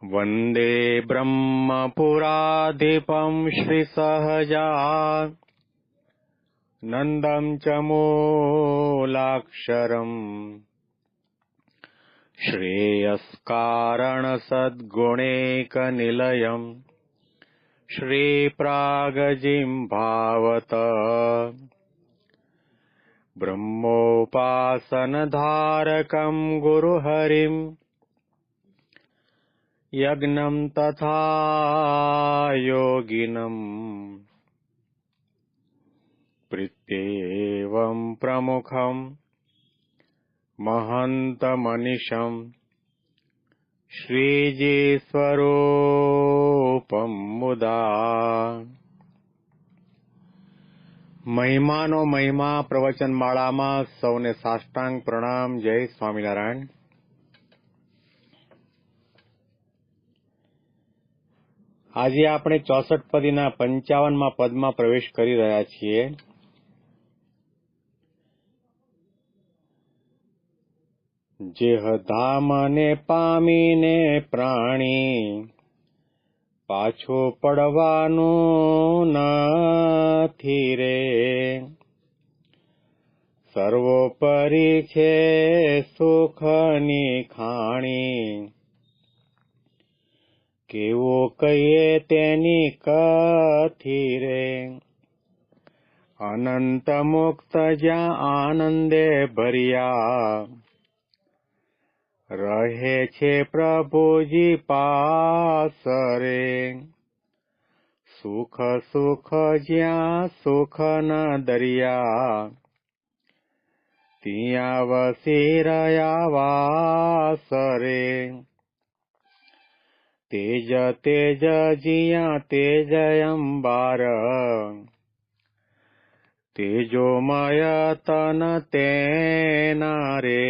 वन्दे ब्रह्मपुराधिपं श्रीसहजानन्दं च मूलाक्षरम् श्रेयस्कारणसद्गुणैकनिलयम् श्रीप्रागजिह्वावत ब्रह्मोपासनधारकं गुरुहरिं यज्ञं तथा योगिनं प्रीत्येवं प्रमुखं महन्तमनिशं श्रीजीस्वरूपं मुदा। મહિમાનો મહિમા પ્રવચનમાળામાં સૌને સાષ્ટાંગ પ્રણામ. જય સ્વામિનારાયણ. આજે આપણે 64 પદીના 55મા પદમાં પ્રવેશ કરી રહ્યા છીએ. જેહ ધામને પામીને પ્રાણી પાછો પડવાનું નથી રે. સર્વોપરી છે સુખની ખાણી, કેવું કહીએ તેની કથી રે. અનંત મુક્ત જ્યાં આનંદે ભર્યા રહે છે પ્રભુજી પાસ રે. સુખ સુખ જ્યાં સુખ ના દરિયા ત્યાં વસી રહ્યા વાસ રે. તેજ તેજ જ્યાં તેજ અંબાર તેજોમય તન તેના રે.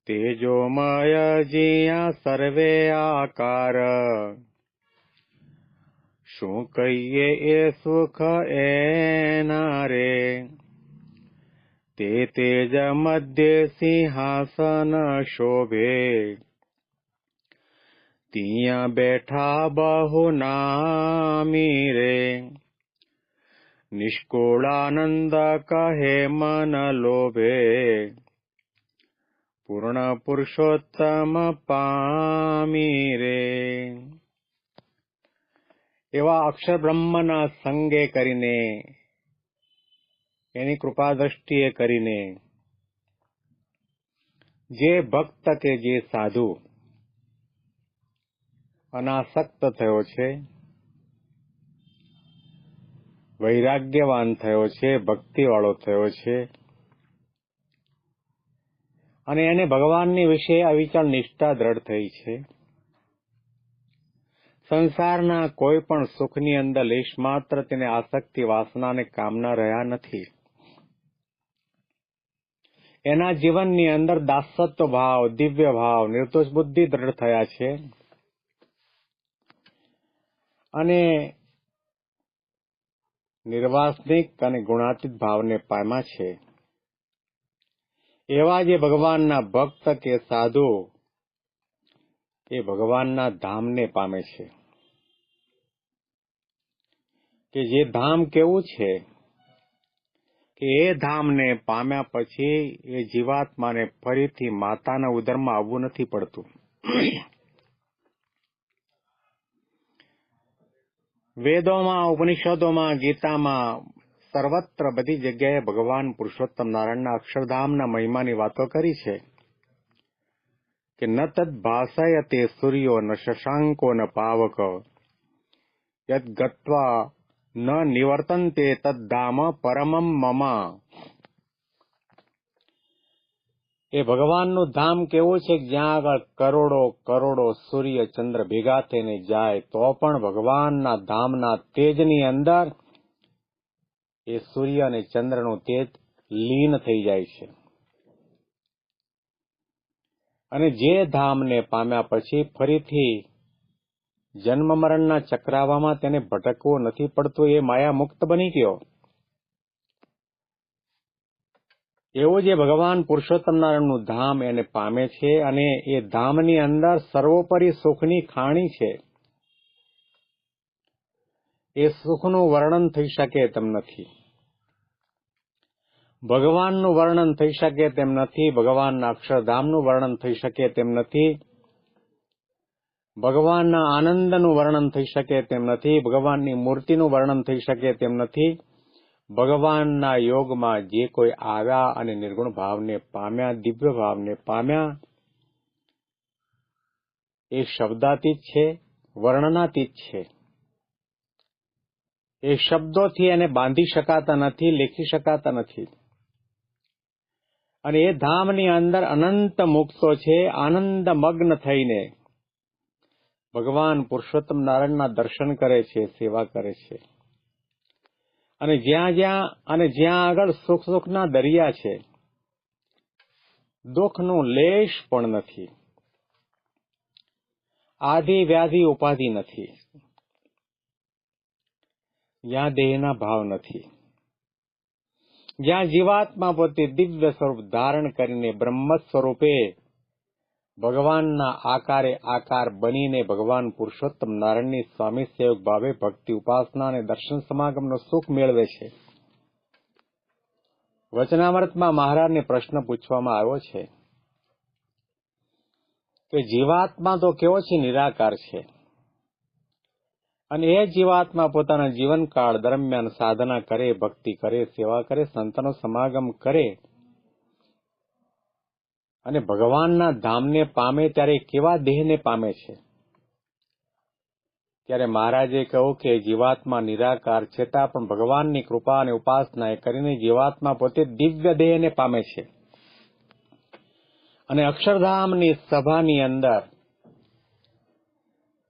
તેજોમય જ્યાં સર્વે આકાર શું કહીએ એ સુખ એના રે. તે તેજ મધ્ય સિંહાસન શોભે ત્યાં બેઠા બહુ નામી રે. નિષ્કુળાનંદ કહે મન લોભે પૂર્ણ પુરુષોત્તમ પામી રે. એવા અક્ષર બ્રહ્મના સંગે કરીને, એની કૃપા દ્રષ્ટિએ કરીને જે ભક્ત કે જે સાધુ અનાસક્ત થયો છે, વૈરાગ્યવાન થયો છે, ભક્તિવાળો થયો છે અને એને ભગવાનની વિશે અવિચળ નિષ્ઠા દ્રઢ થઈ છે, સંસારના કોઈ પણ સુખની અંદર લેશ માત્ર તેને આસક્તિ, વાસના અને કામના રહ્યા નથી. એના જીવનની અંદર દાસત્વ ભાવ, દિવ્ય ભાવ, નિર્દોષ બુદ્ધિ દ્રઢ થયા છે અને નિર્વાસનિક અને ગુણાતીત ભાવને પામ્યા છે. એવા જે ભગવાનના ભક્ત કે સાધુ એ ભગવાનના ધામને પામે છે. કે જે ધામ કેવું છે કે એ ધામને પામ્યા પછી એ જીવાત્માને ફરીથી માતાના ઉદરમાં આવવું નથી પડતું. વેદોમાં, ઉપનિષદોમાં, ગીતામાં, સર્વત્ર બધી જગ્યાએ ભગવાન પુરુષોત્તમ નારાયણના અક્ષરધામના મહિમાની વાતો કરી છે કે ન તદ ભાષયતે સૂર્યો ન શશાંકો ન પાવક યદ ગત્વા ન નિવર્તન્તે તદ્ધામ પરમમ મમ. એ ભગવાનનું ધામ કેવું છે જ્યાં આગળ કરોડો કરોડો સૂર્ય ચંદ્ર ભેગા થઈને જાય તો પણ ભગવાનના ધામના તેજની અંદર એ સૂર્ય અને ચંદ્રનું તેજ લીન થઈ જાય છે. અને જે ધામને પામ્યા પછી ફરીથી જન્મ મરણના ચક્રાવામાં તેને ભટકવું નથી પડતું. એ માયા મુક્ત બની ગયો. એવું જે ભગવાન પુરુષોત્તમ નારાયણનું ધામ એને પામે છે અને એ ધામની અંદર સર્વોપરી સુખની ખાણી છે. એ સુખનું વર્ણન થઈ શકે તેમ નથી. ભગવાનનું વર્ણન થઈ શકે તેમ નથી. ભગવાનના અક્ષરધામનું વર્ણન થઈ શકે તેમ નથી. ભગવાનના આનંદનું વર્ણન થઈ શકે તેમ નથી. ભગવાનની મૂર્તિનું વર્ણન થઈ શકે તેમ નથી. ભગવાનના યોગમાં જે કોઈ આવ્યા અને નિર્ગુણ ભાવને પામ્યા, દિવ્ય ભાવને પામ્યા, એ શબ્દાતીત છે, વર્ણનાતીત છે. એ શબ્દોથી એને બાંધી શકાતા નથી, લેખી શકાતા નથી. અને એ ધામની અંદર અનંત મુક્તો છે, આનંદ મગ્ન થઈને ભગવાન પુરુષોત્તમ નારાયણના દર્શન કરે છે, સેવા કરે છે. અને જ્યાં આગળ સુખના દરિયા છે, દુઃખનું લેશ પણ નથી, આધિ વ્યાધિ ઉપાધિ નથી, જ્યાં દેહના ભાવ નથી, જ્યાં જીવાત્મા પોતે દિવ્ય સ્વરૂપ ધારણ કરીને બ્રહ્મ સ્વરૂપે ભગવાનના આકારે આકાર બનીને ભગવાન પુરુષોત્તમ નારાયણની સ્વામી સેવક ભાવે ભક્તિ ઉપાસના અને દર્શન સમાગમનું સુખ મેળવે છે. વચનામૃતમાં મહારાજને પ્રશ્ન પૂછવામાં આવ્યો છે કે જીવાત્મા તો કેવો છે? નિરાકાર છે. અને એ જીવાત્મા પોતાના જીવનકાળ દરમિયાન સાધના કરે, ભક્તિ કરે, સેવા કરે, સંતનો સમાગમ કરે અને ભગવાનના ધામને પામે ત્યારે કેવા દેહને પામે છે? ત્યારે મહારાજે કહ્યું કે જીવાત્મા નિરાકાર છતાં પણ ભગવાનની કૃપા અને ઉપાસના કરીને જીવાત્મા પોતે દિવ્ય દેહને પામે છે. અને અક્ષરધામની સભાની અંદર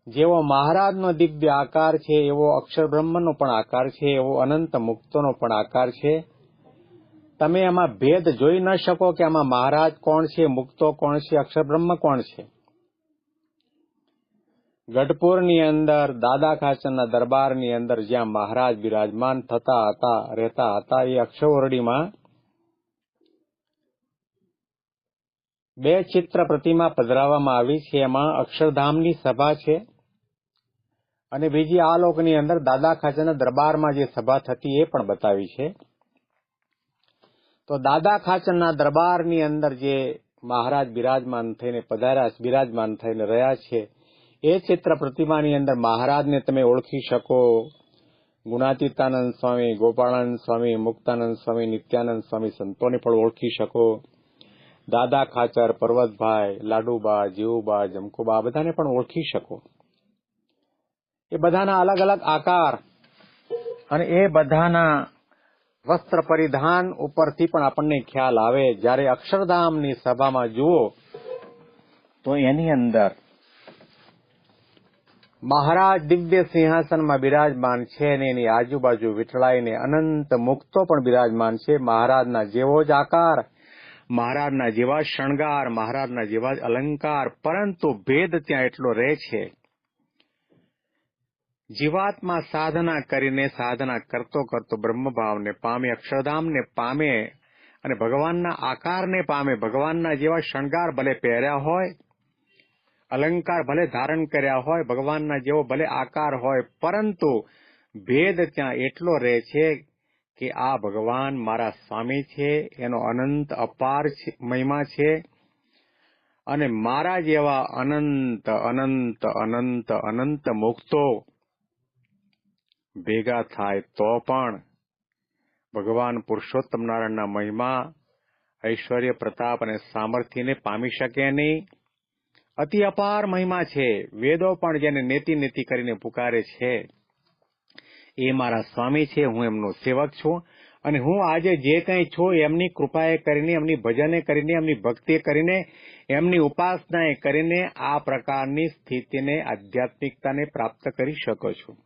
જેવો મહારાજનો દિવ્ય આકાર છે, એવો અક્ષર બ્રહ્મનો પણ આકાર છે, એવો અનંત મુક્તોનો પણ આકાર છે. તમે એમાં ભેદ જોઈ ન શકો કે આમાં મહારાજ કોણ છે, મુક્તો કોણ છે, અક્ષર બ્રહ્મ કોણ છે. ગઢપુરની અંદર દાદા ખાચરના દરબારની અંદર જ્યાં મહારાજ બિરાજમાન રહેતા હતા, એ અક્ષરવરડીમાં 2 ચિત્ર પ્રતિમા પધરાવવામાં આવી છે. એમાં અક્ષરધામની સભા છે અને બીજી આ લોકની અંદર દાદા ખાચરના દરબારમાં જે સભા થતી એ પણ બતાવી છે. તો દાદા ખાચરના દરબારની અંદર જે મહારાજ બિરાજમાન થઈને પધાર્યા, બિરાજમાન થઈને રહ્યા છે, એ ચિત્ર પ્રતિમાની અંદર મહારાજને તમે ઓળખી શકો. ગુણાતીતાનંદ સ્વામી, ગોપાળાનંદ સ્વામી, મુક્તાનંદ સ્વામી, નિત્યાનંદ સ્વામી સંતોને પણ ઓળખી શકો. દાદા ખાચર, પર્વતભાઈ, લાડુબા, જીવુબા, જમકુબા બધાને પણ ઓળખી શકો. એ બધાના અલગ અલગ આકાર અને એ બધાના વસ્ત્ર પરિધાન ઉપરથી પણ આપણને ખ્યાલ આવે. જ્યારે અક્ષરધામની સભામાં જુઓ તો એની અંદર મહારાજ દિવ્ય સિંહાસનમાં બિરાજમાન છે અને એની આજુબાજુ વિઠળાઈને અનંત મુક્તો પણ બિરાજમાન છે. મહારાજના જેવો જ આકાર, મહારાજના જેવા શણગાર, મહારાજના જેવા જ અલંકાર, પરંતુ ભેદ ત્યાં એટલો રહે છે. જીવાત્મા સાધના કરતો બ્રહ્મભાવને પામે, અક્ષરધામને પામે અને ભગવાનના આકારને પામે. ભગવાનના જેવા શણગાર ભલે પહેર્યા હોય, અલંકાર ભલે ધારણ કર્યા હોય, ભગવાનના જેવો ભલે આકાર હોય, પરંતુ ભેદ ત્યાં એટલો રહે છે કે આ ભગવાન મારા સ્વામી છે, એનો અનંત અપાર મહિમા છે અને મારા જેવા અનંત અનંત અનંત અનંત મુક્તો ભેગા થાય તો પણ ભગવાન પુરુષોત્તમ નારાયણના મહિમા, ઐશ્વર્ય, પ્રતાપ અને સામર્થ્યને પામી શકે નહીં. અતિ અપાર મહિમા છે. વેદો પણ જેને નેતિ નેતિ કરીને પુકારે છે, એ મારા સ્વામી છે. હું એમનો સેવક છું અને હું આજે જે કંઈ છું એમની કૃપાએ કરીને, એમની ભજને કરીને, એમની ભક્તિ કરીને, એમની ઉપાસનાએ કરીને આ પ્રકારની સ્થિતિને, આધ્યાત્મિકતાને પ્રાપ્ત કરી શકો છું.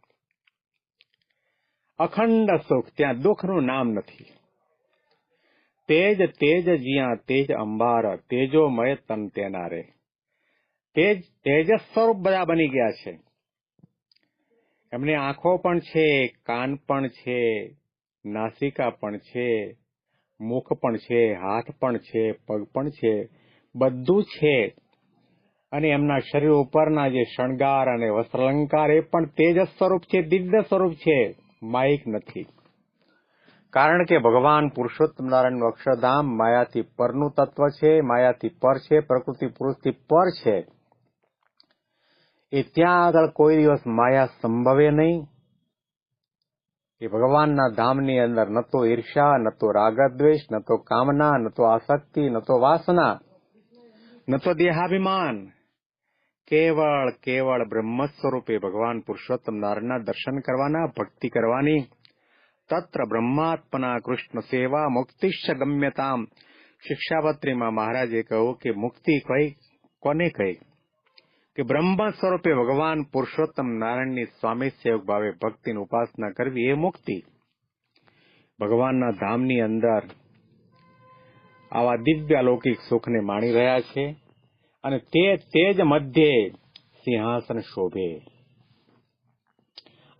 અખંડ સુખ, ત્યાં દુઃખનું નામ નથી. તેજ તેજ જ્યાં તેજ અંબાર, તેજોમય તન તેના રે. તેજસ સ્વરૂપ બધા બની ગયા છે. એમની આંખો પણ છે, કાન પણ છે, નાસિકા પણ છે, મુખ પણ છે, હાથ પણ છે, પગ પણ છે, બધું છે. અને એમના શરીર ઉપરના જે શણગાર અને વસ્ત્રાલંકાર એ પણ તેજ સ્વરૂપ છે, દિવ્ય સ્વરૂપ છે, માયિક નથી. કારણ કે ભગવાન પુરુષોત્તમ નારાયણનું અક્ષરધામ માયાથી પરનું તત્વ છે, માયાથી પર છે, પ્રકૃતિ પુરુષથી પર છે. એ ત્યાં આગળ કોઈ દિવસ માયા સંભવે નહીં. એ ભગવાનના ધામની અંદર ન તો ઈર્ષા, ન તો રાગદ્વેષ, ન તો કામના, ન તો આસક્તિ, ન તો વાસના, ન તો દેહાભિમાન, કેવળ બ્રહ્મ સ્વરૂપે ભગવાન પુરુષોત્તમ નારાયણના દર્શન કરવાના, ભક્તિ કરવાની. તત્ર બ્રહ્માત્મના કૃષ્ણ સેવા મુક્તિશ્ચ ગમ્યતામ. શિક્ષાપત્રીમાં મહારાજે કહ્યું કે મુક્તિ કઈ કોને કહી? કે બ્રહ્મ સ્વરૂપે ભગવાન પુરુષોત્તમ નારાયણની સ્વામી સેવક ભાવે ભક્તિની ઉપાસના કરવી એ મુક્તિ. ભગવાનના ધામની અંદર આવા દિવ્ય લૌકિક સુખને માણી રહ્યા છે. અને તે જ મધ્યે સિંહાસન શોભે.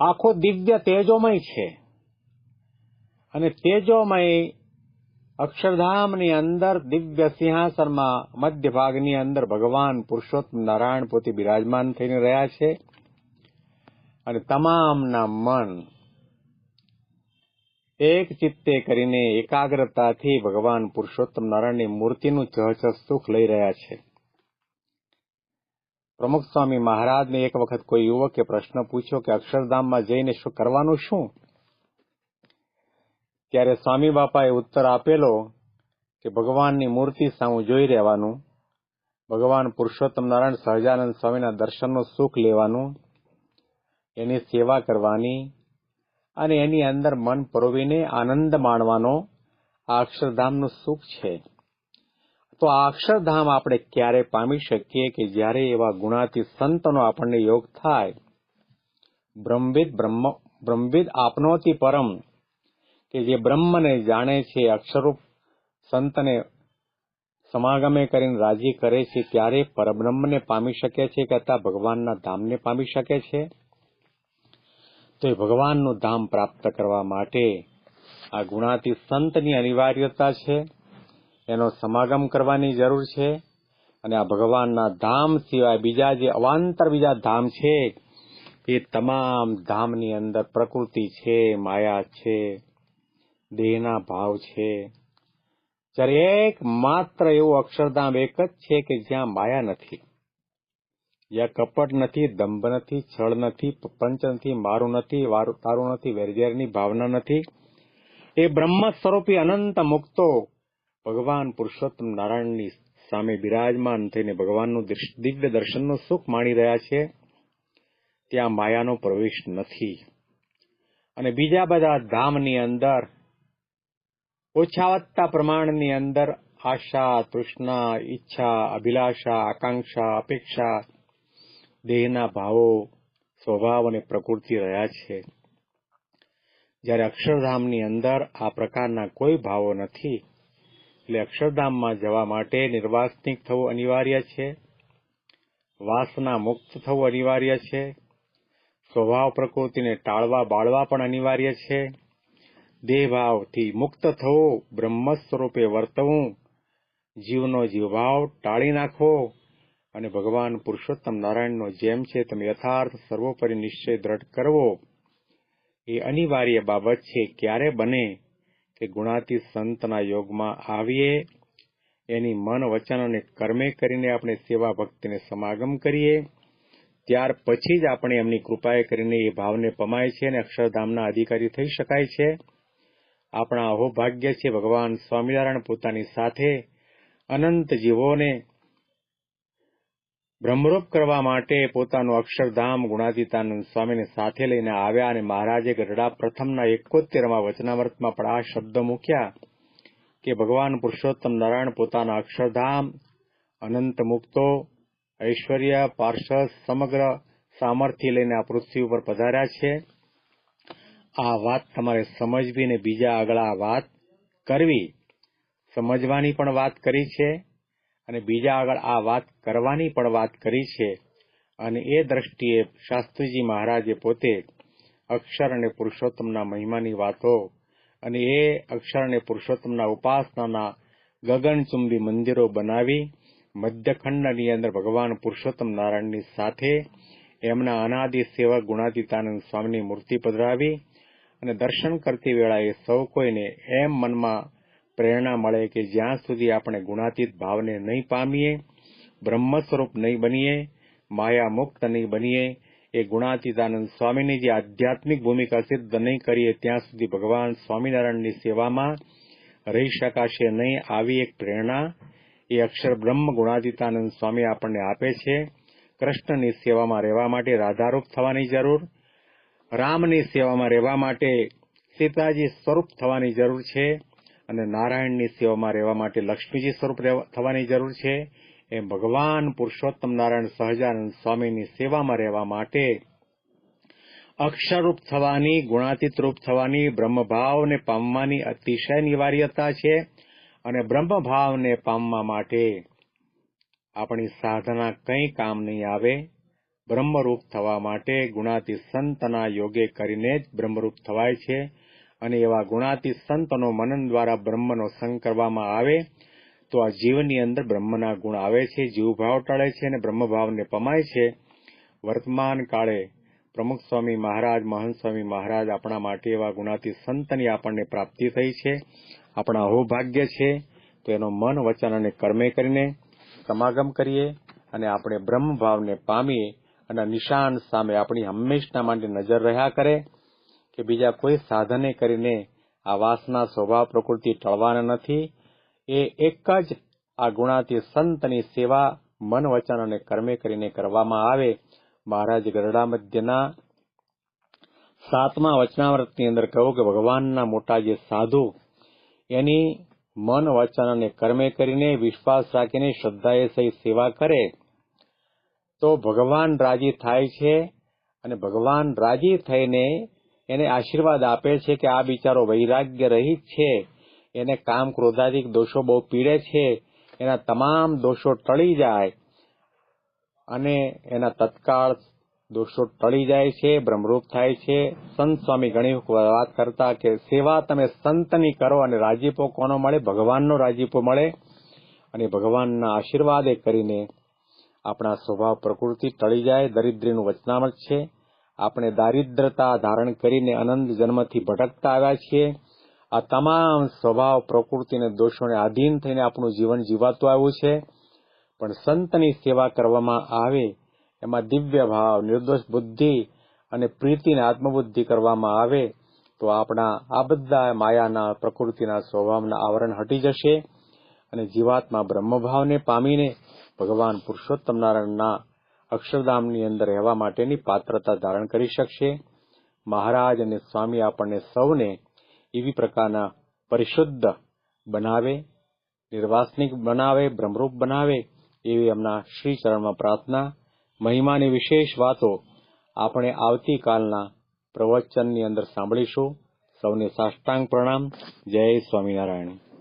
આખો દિવ્ય તેજોમય છે. અને તેજોમય અક્ષરધામની અંદર દિવ્ય સિંહાસનમાં મધ્ય ભાગની અંદર ભગવાન પુરુષોત્તમ નારાયણ પોતે બિરાજમાન થઈને રહ્યા છે. અને તમામના મન એક ચિત્તે કરીને એકાગ્રતાથી ભગવાન પુરુષોત્તમ નારાયણની મૂર્તિનું ચહચહ સુખ લઈ રહ્યા છે. પ્રમુખ સ્વામી મહારાજને એક વખત કોઈ યુવકે પ્રશ્ન પૂછ્યો કે અક્ષરધામમાં જઈને શું કરવાનું શું? ત્યારે સ્વામી બાપાએ ઉત્તર આપેલો કે ભગવાનની મૂર્તિ સામું જોઈ રહેવાનું, ભગવાન પુરુષોત્તમ નારાયણ સહજાનંદ સ્વામીના દર્શનનું સુખ લેવાનું, એની સેવા કરવાની અને એની અંદર મન પરોવીને આનંદ માણવાનો આ અક્ષરધામનું સુખ છે. તો આ અક્ષરધામ આપણે ક્યારે પામી શકીએ? કે જ્યારે એવા ગુણાતી સંતનો આપણને યોગ થાય. બ્રહ્મવિદ આપનોતિ પરમ, કે જે બ્રહ્મને જાણે છે, અક્ષરરૂપ સંતને સમાગમે કરીને રાજી કરે છે, ત્યારે પરબ્રહ્મને પામી શકે છે કે અથવા ભગવાનના ધામને પામી શકે છે. તો એ ભગવાનનું ધામ પ્રાપ્ત કરવા માટે આ ગુણાતી સંતની અનિવાર્યતા છે. એનો સમાગમ કરવાની જરૂર છે. અને આ ભગવાનના ધામ સિવાય બીજા જે અવાંતર બીજા ધામ છે, એ તમામ ધામની અંદર પ્રકૃતિ છે, માયા છે, દેહના ભાવ છે. જ્યારે એક માત્ર એવું અક્ષરધામ એક જ છે કે જ્યાં માયા નથી, જ્યાં કપટ નથી, દંભ નથી, છળ નથી, પંચ નથી, મારું નથી, તારું નથી, વેરઝેરની ભાવના નથી. એ બ્રહ્મ સ્વરૂપી અનંત મુક્તો ભગવાન પુરુષોત્તમ નારાયણની સામે બિરાજમાન થઈને ભગવાનનું દિવ્ય દર્શનનું સુખ માણી રહ્યા છે. ત્યાં માયાનો પ્રવેશ નથી. અને બીજા બધા ધામની અંદર ઓછા વત્તા પ્રમાણની અંદર આશા, તૃષ્ણા, ઈચ્છા, અભિલાષા, આકાંક્ષા, અપેક્ષા, દેહના ભાવો, સ્વભાવ અને પ્રકૃતિ રહ્યા છે. જ્યારે અક્ષરધામની અંદર આ પ્રકારના કોઈ ભાવો નથી. એટલે અક્ષરધામમાં જવા માટે નિર્વાસનિક થવું અનિવાર્ય છે, વાસના મુક્ત થવું અનિવાર્ય છે, સ્વભાવ પ્રકૃતિને ટાળવા બાળવા પણ અનિવાર્ય છે, દેહભાવથી મુક્ત થવું, બ્રહ્મ સ્વરૂપે વર્તવું, જીવનો જીવભાવ ટાળી નાખવો અને ભગવાન પુરુષોત્તમ નારાયણનો જેમ છે તેમ યથાર્થ સર્વોપરી નિશ્ચય દ્રઢ કરવો, એ અનિવાર્ય બાબત છે. ક્યારે બને કે ગુણાતી સંતના યોગમાં આવીએ, એની મન, વચન અને કર્મે કરીને આપણે સેવા ભક્તિને સમાગમ કરીએ, ત્યાર પછી જ આપણે એમની કૃપાએ કરીને એ ભાવને પમાય છે અને અક્ષરધામના અધિકારી થઈ શકાય છે. આપણા અહોભાગ્ય છે. ભગવાન સ્વામિનારાયણ પોતાની સાથે અનંત જીવોને બ્રહ્મરૂપ કરવા માટે પોતાનું અક્ષરધામ ગુણાતીતાનંદ સ્વામીને સાથે લઈને આવ્યા. અને મહારાજે ગઢડા પ્રથમના 71માં વચનામૃતમાં પણ આ શબ્દ મૂક્યા કે ભગવાન પુરુષોત્તમ નારાયણ પોતાના અક્ષરધામ અનંત મુક્તો, ઐશ્વર્ય, પાર્ષદ, સમગ્ર સામર્થ્ય લઈને આ પૃથ્વી ઉપર પધાર્યા છે. આ વાત તમારે સમજવી ને બીજા આગળ આ વાત કરવી. સમજવાની પણ વાત કરી છે અને બીજા આગળ આ વાત કરવાની પણ વાત કરી છે. અને એ દ્રષ્ટિએ શાસ્ત્રીજી મહારાજે પોતે અક્ષર અને પુરુષોત્તમના મહિમાની વાતો અને એ અક્ષર અને પુરુષોત્તમના ઉપાસનાના ગગનચુંબી મંદિરો બનાવી મધ્યખંડની અંદર ભગવાન પુરુષોત્તમ નારાયણની સાથે એમના અનાદિ સેવક ગુણાતીતાનંદ સ્વામીની મૂર્તિ પધરાવી અને દર્શન કરતી વેળાએ સૌ કોઈને એમ મનમાં પ્રેરણા મળે કે જ્યાં સુધી આપણે ગુણાતીત ભાવને નહીં પામીએ, બ્રહ્મ સ્વરૂપ નહીં બનીએ, માયા મુક્ત નહીં બનીએ, એ ગુણાતીતાનંદ સ્વામીની જે આધ્યાત્મિક ભૂમિકા સિદ્ધ નહીં કરીએ ત્યાં સુધી ભગવાન સ્વામિનારાયણની સેવામાં રહી શકાશે નહીં. આવી એક પ્રેરણા એ અક્ષર બ્રહ્મ ગુણાતીતાનંદ સ્વામી આપણને આપે છે. કૃષ્ણની સેવામાં રહેવા માટે રાધારૂપ થવાની જરૂર, રામની સેવામાં રહેવા માટે સીતાજી સ્વરૂપ થવાની જરૂર છે, અને નારાયણની સેવામાં રહેવા માટે લક્ષ્મીજી સ્વરૂપ થવાની જરૂર છે. એમ ભગવાન પુરુષોત્તમ નારાયણ સહજાનંદ સ્વામીની સેવામાં રહેવા માટે અક્ષરરૂપ થવાની, ગુણાતીત રૂપ થવાની, બ્રહ્મભાવને પામવાની અતિશય અનિવાર્યતા છે. અને બ્રહ્મભાવને પામવા માટે આપણી સાધના કંઈ કામ નહીં આવે. બ્રહ્મરૂપ થવા માટે ગુણાતીત સંતના યોગે કરીને જ બ્રહ્મરૂપ થવાય છે. અને એવા ગુણાતીત સંતનો મનન દ્વારા બ્રહ્મનો સંગ કરવામાં આવે તો આ જીવની અંદર બ્રહ્મના ગુણ આવે છે, જીવભાવ ટળે છે અને બ્રહ્મભાવને પમાય છે. વર્તમાન કાળે પ્રમુખ સ્વામી મહારાજ, મહંત સ્વામી મહારાજ આપણા માટે એવા ગુણાતીત સંતની આપણને પ્રાપ્તિ થઈ છે. આપણા અહોભાગ્ય છે. તો એનો મન, વચન અને કર્મે કરીને સમાગમ કરીએ અને આપણે બ્રહ્મભાવને પામીએ અને નિશાન સામે આપણી હંમેશના માટે નજર રહ્યા કરે કે બીજા કોઈ સાધને કરીને આ વાસના, સ્વભાવ, પ્રકૃતિ ટળવાના નથી. એ એક જ આ ગુણાતીત સંતની સેવા મન, વચન અને કર્મે કરીને કરવામાં આવે. મહારાજ ગરડા મધ્યના 7મા વચનામૃતની અંદર કહ્યું કે ભગવાનના મોટા જે સાધુ એની મન, વચન અને કર્મે કરીને વિશ્વાસ રાખીને શ્રદ્ધાએ સહિત સેવા કરે તો ભગવાન રાજી થાય છે. અને ભગવાન રાજી થઈને એને આશીર્વાદ આપે છે કે આ બિચારો વૈરાગ્ય રહિત છે, એને કામ, ક્રોધાદિક દોષો બહુ પીડે છે, એના તમામ દોષો ટળી જાય અને એના તત્કાળ દોષો ટળી જાય છે, બ્રહ્મરૂપ થાય છે. સંત સ્વામી ઘણી વાત કરતા કે સેવા તમે સંતની કરો અને રાજીપો કોનો મળે? ભગવાનનો રાજીપો મળે. અને ભગવાનના આશીર્વાદે કરીને આપણા સ્વભાવ, પ્રકૃતિ ટળી જાય. દરિદ્રીનું વચનામૃત છે. આપણે દારિદ્રતા ધારણ કરીને અનંત જન્મથી ભટકતા આવ્યા છીએ. આ તમામ સ્વભાવ, પ્રકૃતિ અને દોષોને આધીન થઈને આપણું જીવન જીવાતું આવ્યું છે. પણ સંતની સેવા કરવામાં આવે એમાં દિવ્ય ભાવ, નિર્દોષ બુદ્ધિ અને પ્રીતિ અને આત્મબુદ્ધિ કરવામાં આવે તો આપણા આ બધા માયાના, પ્રકૃતિના સ્વભાવના આવરણ હટી જશે અને જીવાત્મા બ્રહ્મભાવને પામીને ભગવાન પુરુષોત્તમ નારાયણના અક્ષરધામની અંદર રહેવા માટેની પાત્રતા ધારણ કરી શકશે. મહારાજ અને સ્વામી આપણને સૌને એવી પ્રકારના પરિશુદ્ધ બનાવે, નિર્વાસનિક બનાવે, બ્રહ્મરૂપ બનાવે એવી એમના શ્રી ચરણમાં પ્રાર્થના. મહિમાની વિશેષ વાતો આપણે આવતીકાલના પ્રવચનની અંદર સાંભળીશું. સૌને સાષ્ટાંગ પ્રણામ. જય સ્વામિનારાયણ.